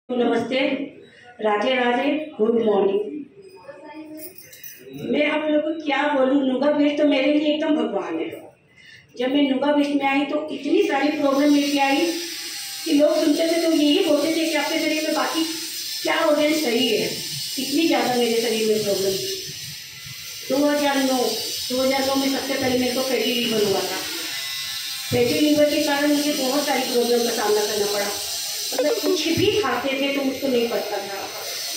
नमस्ते, Radhe Radhe, good morning. मैं आप लोगों को क्या बोलूँ, नुगा बेस्ट तो मेरे लिए एकदम भगवान है। जब मैं नुगा बेस्ट में आई तो इतनी सारी प्रॉब्लम लेके आई कि लोग सुनते थे तो यही बोलते थे कि आपके शरीर में बाकी क्या ऑर्गन सही है। इतनी ज़्यादा मेरे शरीर में प्रॉब्लम। 2009 में सबसे पहले मेरे को फैटी लीवर हुआ था। फैटी लीवर के कारण मुझे बहुत सारी प्रॉब्लम का सामना करना पड़ा। मतलब कुछ भी खाते थे तो मुझको नहीं पड़ता था।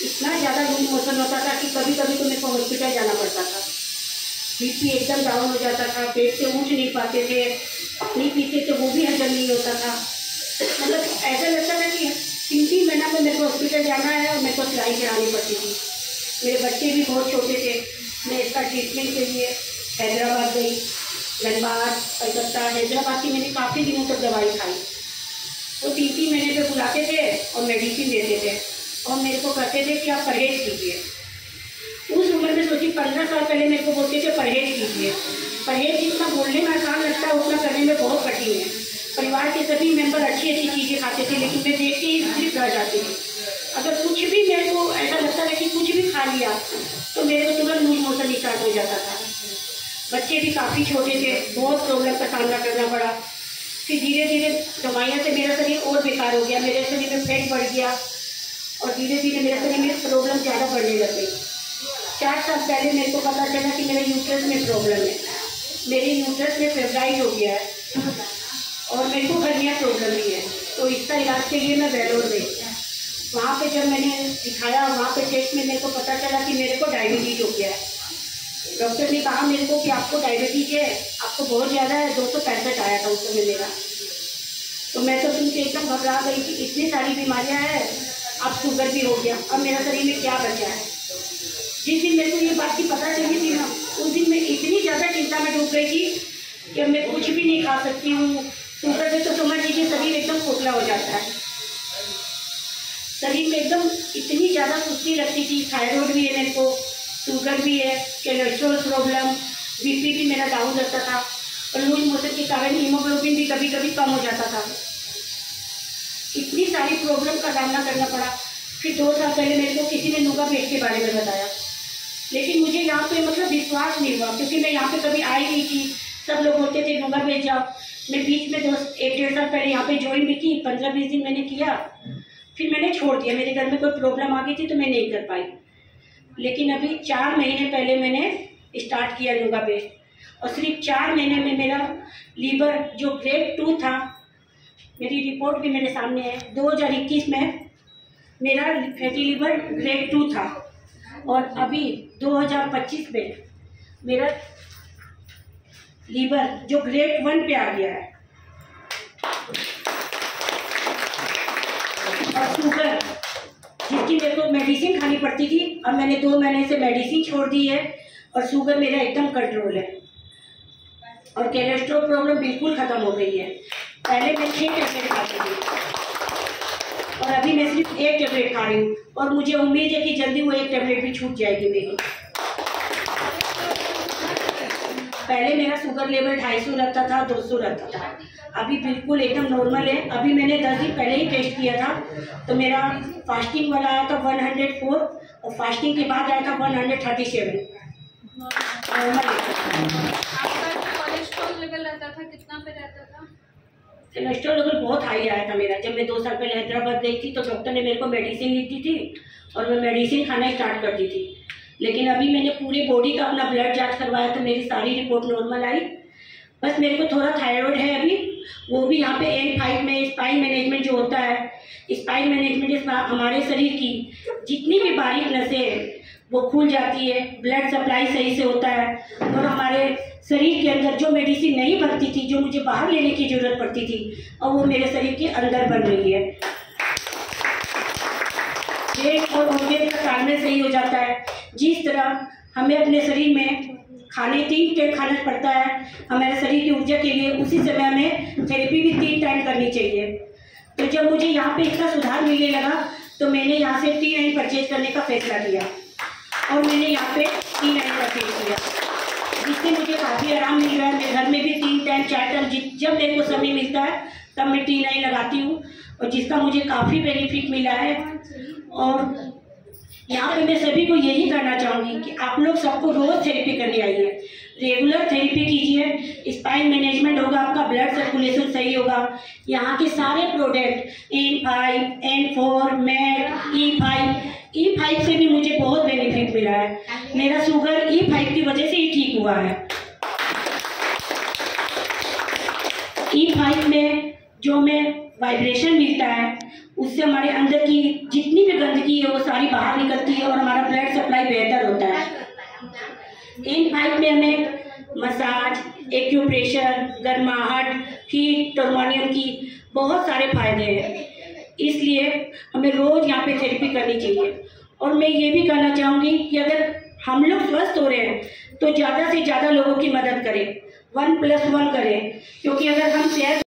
इतना ज़्यादा लूज मोशन होता था कि कभी कभी तो मेरे को हॉस्पिटल जाना पड़ता था। बीपी एकदम डाउन हो जाता था, पेट से उठ नहीं पाते थे, नहीं पीते तो वो भी हजम नहीं होता था। मतलब ऐसा लगता था कि 3 महीना में मेरे को हॉस्पिटल जाना है और मेरे को सिलाई करानी पड़ती थी। मेरे बच्चे भी बहुत छोटे थे। मैं इसका ट्रीटमेंट के लिए हैदराबाद गई, धनबाद, कलकत्ता। हैदराबाद की मैंने काफ़ी दिनों तक दवाई खाई। तो 3 महीने पे बुलाते थे और मेडिसिन देते थे और मेरे को कहते थे कि आप परहेज कीजिए। उस उम्र में सोचिए 15 साल पहले मेरे को बोलते थे परहेज कीजिए। परहेज जितना बोलने में आसान लगता है उतना करने में बहुत कठिन है। परिवार के सभी मेंबर अच्छी अच्छी चीज़ें खाते थे लेकिन मैं देख के ही सिर्फ रह जाती थी। अगर कुछ भी मेरे को ऐसा लगता था कि कुछ भी खा लिया तो मेरे को तुरंत लूज मोशन स्टार्ट हो जाता था। बच्चे भी काफ़ी छोटे थे, बहुत प्रॉब्लम का सामना करना पड़ा। फिर धीरे धीरे दवाइयों से मेरा शरीर और बेकार हो गया, मेरे शरीर में फैट बढ़ गया और धीरे धीरे मेरे शरीर में प्रॉब्लम ज़्यादा बढ़ने लग गई। 4 साल पहले मेरे को पता चला कि मेरे यूट्रस में प्रॉब्लम है। मेरे यूट्रस में फेब्राइड हो गया है और मेरे को हर्निया प्रॉब्लम भी है। तो इसका इलाज के लिए मैं वेलोर गई। वहाँ पे जब मैंने दिखाया, वहाँ पे टेस्ट में मेरे को पता चला कि मेरे को डायबिटीज हो गया है। डॉक्टर ने कहा मेरे को कि आपको डायबिटीज है, आपको बहुत ज़्यादा है। 265 आया था उस समय मेरा। तो मैं तो सुन के एकदम घबरा गई कि इतनी सारी बीमारियां हैं, अब शुगर भी हो गया, अब मेरा शरीर में क्या बचा है। जिस दिन मेरे को ये बात की पता चली थी ना, उस दिन मैं इतनी ज़्यादा चिंता में डूब गई थी कि अब मैं कुछ भी नहीं खा सकती हूँ। शुगर से तो समझ लीजिए शरीर एकदम खोखला हो जाता है। शरीर में एकदम इतनी ज़्यादा सुस्ती लगती थी। थायराइड भी है मेरे को, शुगर भी है, कोलेस्ट्रॉल प्रॉब्लम, बीपी भी मेरा डाउन रहता था और लूज मोशन के कारण हीमोग्लोबिन भी कभी कभी कम हो जाता था। इतनी सारी प्रॉब्लम का सामना करना पड़ा। फिर 2 साल पहले मेरे को किसी ने नुगा बेस्ट के बारे में बताया, लेकिन मुझे यहाँ पे मतलब विश्वास नहीं हुआ क्योंकि मैं यहाँ पे कभी आई नहीं थी। सब लोग बोलते थे नुगा बेस्ट जाओ। मैं बीच में 1-1.5 साल पहले यहाँ पे ज्वाइन भी की, 15-20 दिन मैंने किया, फिर मैंने छोड़ दिया। मेरे घर में कोई प्रॉब्लम आ गई थी तो मैं नहीं कर पाई। लेकिन अभी 4 महीने पहले मैंने स्टार्ट किया नुगा बेस्ट और सिर्फ 4 महीने में मेरा लीवर जो ग्रेड 2 था, मेरी रिपोर्ट भी मेरे सामने है। 2021 में मेरा फैटी लीवर ग्रेड 2 था और अभी 2025 में मेरा लीवर जो ग्रेड 1 पे आ गया है। और शुगर जिसकी मेरे को मेडिसिन खानी पड़ती थी, अब मैंने 2 महीने से मेडिसिन छोड़ दी है और शुगर मेरा एकदम कंट्रोल है और कोलेस्ट्रॉल प्रॉब्लम बिल्कुल ख़त्म हो गई है। पहले मैं 6 टैबलेट खाती थी और अभी मैं सिर्फ 1 टैबलेट खा रही हूँ और मुझे उम्मीद है कि जल्दी वो 1 टैबलेट भी छूट जाएगी मेरी। पहले मेरा शुगर लेवल 250 रहता था, 200 रहता था, अभी बिल्कुल एकदम नॉर्मल है। अभी मैंने 10 दिन पहले ही टेस्ट किया था तो मेरा फास्टिंग वाला आया था 104 और फास्टिंग के बाद आया था 137 नॉर्मल। आपका कोलेस्ट्रॉल लेवल रहता था, कितना पे रहता था? कोलेस्ट्रॉल लेवल बहुत हाई आया था मेरा। जब मैं 2 साल पहले हैदराबाद गई थी तो डॉक्टर ने मेरे को मेडिसिन लिख दी थी और मैं मेडिसिन खाना स्टार्ट कर दी थी। लेकिन अभी मैंने पूरे बॉडी का अपना ब्लड जांच करवाया तो मेरी सारी रिपोर्ट नॉर्मल आई। बस मेरे को थोड़ा थायराइड है अभी, वो भी यहाँ पे N5 में स्पाइन मैनेजमेंट जो होता है, स्पाइन मैनेजमेंट हमारे शरीर की जितनी भी बारीक नसें हैं वो खुल जाती है, ब्लड सप्लाई सही से होता है और हमारे शरीर के अंदर जो मेडिसिन नहीं बनती थी, जो मुझे बाहर लेने की जरूरत पड़ती थी, और वो मेरे शरीर के अंदर बन रही है। पेट और ऑर्गन का तालमेल सही हो जाता है। जिस तरह हमें अपने शरीर में खाने 3 टाइम खाना पड़ता है हमारे शरीर की ऊर्जा के लिए, उसी समय हमें थेरेपी भी 3 टाइम करनी चाहिए। तो जब मुझे यहाँ पे इतना सुधार मिलने लगा तो मैंने यहाँ से 3 आइन परचेज करने का फैसला किया और मैंने यहाँ पे 3 आइन परचेज किया, जिससे मुझे काफ़ी आराम मिल रहा है। मेरे घर में भी 3 टाइम 4 टाइम जब मेरे को समय मिलता है तब मैं T9 लगाती हूँ, और जिसका मुझे काफ़ी बेनिफिट मिला है। और यहाँ पे मैं सभी को यही कहना चाहूँगी कि आप लोग सबको रोज़ थेरेपी करने आइए, रेगुलर थेरेपी कीजिए, स्पाइन मैनेजमेंट होगा, आपका ब्लड सर्कुलेशन सही होगा। यहाँ के सारे product N5, N4, mat, E5 से भी मुझे बहुत बेनिफिट मिला है। मेरा शुगर E5 की वजह से ही ठीक हुआ है। E5 में जो हमें वाइब्रेशन मिलता है, उससे हमारे अंदर की जितनी भी गंदगी है वो सारी बाहर निकलती है और हमारा ब्लड सप्लाई बेहतर होता है। N5 में हमें मसाज, एक्यूप्रेशर, गर्माहट, हीट, टर्मोनियम की बहुत सारे फायदे हैं, इसलिए हमें रोज़ यहाँ पे थेरेपी करनी चाहिए। और मैं ये भी कहना चाहूँगी कि अगर हम लोग स्वस्थ हो रहे हैं तो ज़्यादा से ज़्यादा लोगों की मदद करें, 1+1 करें, क्योंकि अगर हम सेहत